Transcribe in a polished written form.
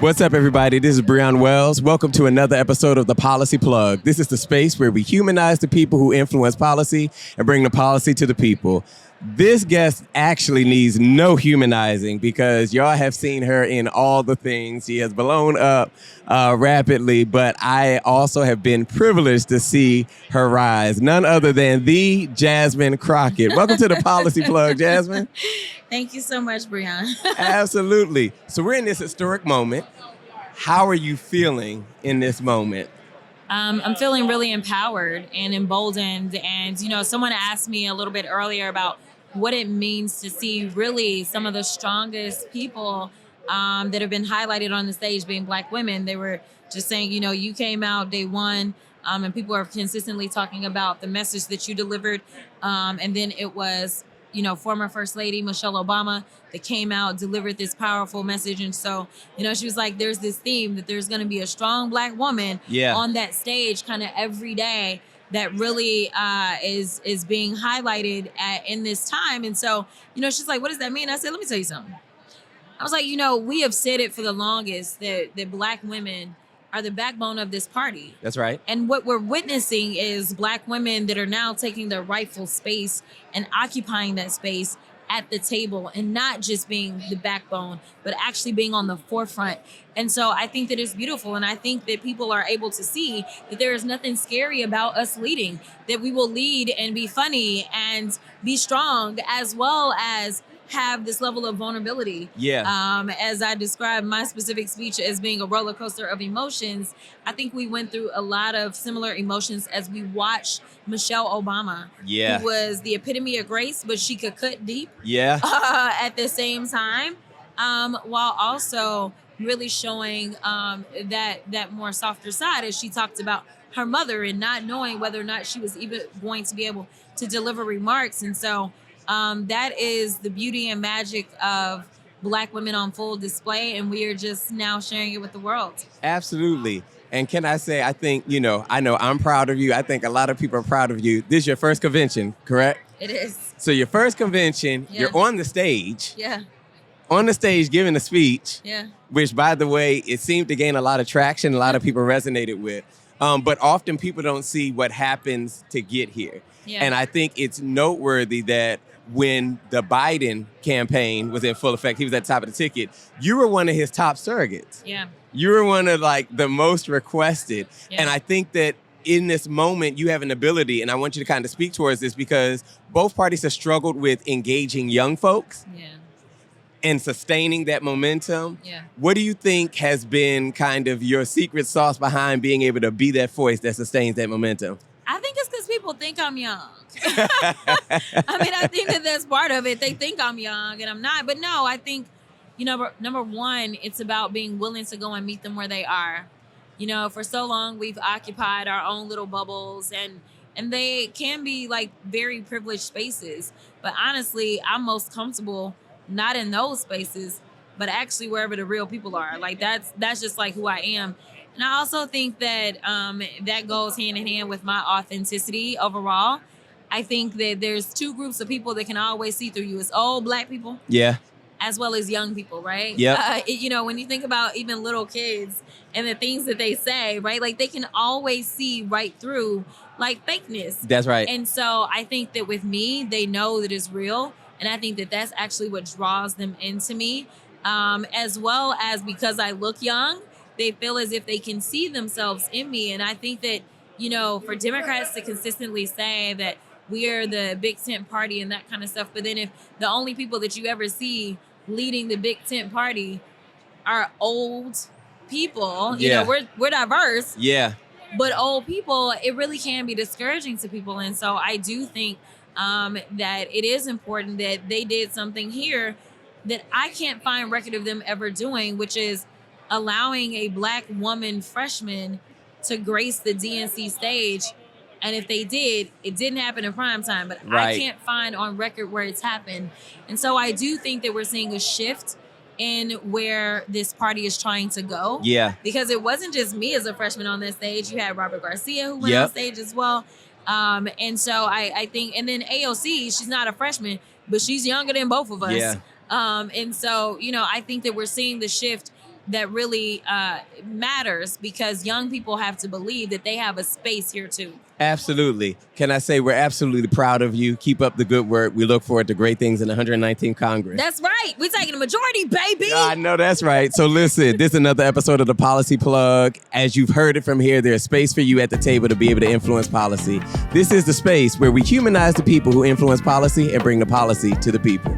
What's up, everybody? This is Breon Wells. Welcome to another episode of The Policy Plug. This is the space where we humanize the people who influence policy and bring the policy to the people. This guest actually needs no humanizing because y'all have seen her in all the things. She has blown up rapidly, but I also have been privileged to see her rise. None other than the Jasmine Crockett. Welcome to The Policy Plug, Jasmine. Thank you so much, Breon. Absolutely. So we're in this historic moment. How are you feeling in this moment? I'm feeling really empowered and emboldened. And, someone asked me a little bit earlier about what it means to see really some of the strongest people that have been highlighted on the stage being Black women. They were just saying, you came out day one and people are consistently talking about the message that you delivered. And then it was, former First Lady Michelle Obama that came out, delivered this powerful message. And so, she was like, there's this theme that there's going to be a strong Black woman on that stage kind of every day that really is being highlighted in this time. And so, she's like, what does that mean? I said, let me tell you something. I was like, we have said it for the longest that Black women are the backbone of this party. That's right. And what we're witnessing is Black women that are now taking their rightful space and occupying that space at the table and not just being the backbone, but actually being on the forefront. And so I think that it's beautiful. And I think that people are able to see that there is nothing scary about us leading, that we will lead and be funny and be strong, as well as have this level of vulnerability. As I described my specific speech as being a roller coaster of emotions, I think we went through a lot of similar emotions as we watched Michelle Obama, who was the epitome of grace, but she could cut deep at the same time, while also really showing that more softer side as she talked about her mother and not knowing whether or not she was even going to be able to deliver remarks. And so that is the beauty and magic of Black women on full display, and we are just now sharing it with the world. Absolutely. And can I say, I think, I know I'm proud of you. I think a lot of people are proud of you. This is your first convention, correct? It is. So your first convention, you're on the stage. Yeah. On the stage giving a speech. Yeah. Which, by the way, it seemed to gain a lot of traction. A lot of people resonated with. But often people don't see what happens to get here. Yeah. And I think it's noteworthy that when the Biden campaign was in full effect, he was at the top of the ticket, you were one of his top surrogates. Yeah. You were one of the most requested. Yeah. And I think that in this moment, you have an ability, and I want you to kind of speak towards this because both parties have struggled with engaging young folks and sustaining that momentum. Yeah. What do you think has been kind of your secret sauce behind being able to be that voice that sustains that momentum? I think it's because people think I'm young. I think that that's part of it. They think I'm young and I'm not. But no, I think, number one, it's about being willing to go and meet them where they are. For so long, we've occupied our own little bubbles and they can be very privileged spaces. But honestly, I'm most comfortable not in those spaces, but actually wherever the real people are. That's just who I am. And I also think that that goes hand in hand with my authenticity overall. I think that there's two groups of people that can always see through you. It's old Black people. Yeah. As well as young people, right? Yeah. When you think about even little kids and the things that they say, right? They can always see right through fakeness. That's right. And so I think that with me, they know that it's real. And I think that that's actually what draws them into me. As well as because I look young, they feel as if they can see themselves in me. And I think that, for Democrats to consistently say that we are the big tent party and that kind of stuff, but then if the only people that you ever see leading the big tent party are old people, we're diverse. Yeah. But old people, it really can be discouraging to people. And so I do think that it is important that they did something here that I can't find record of them ever doing, which is allowing a Black woman freshman to grace the DNC stage. And if they did, it didn't happen in prime time, but I can't find on record where it's happened. And so I do think that we're seeing a shift in where this party is trying to go. Yeah. Because it wasn't just me as a freshman on that stage. You had Robert Garcia who went on stage as well. And so I think, and then AOC, she's not a freshman, but she's younger than both of us. Yeah. And so, I think that we're seeing the shift that really matters, because young people have to believe that they have a space here too. Absolutely. Can I say we're absolutely proud of you. Keep up the good work. We look forward to great things in the 119th Congress. That's right. We're taking the majority, baby. I know that's right. So listen, this is another episode of The Policy Plug. As you've heard it from here, there's space for you at the table to be able to influence policy. This is the space where we humanize the people who influence policy and bring the policy to the people.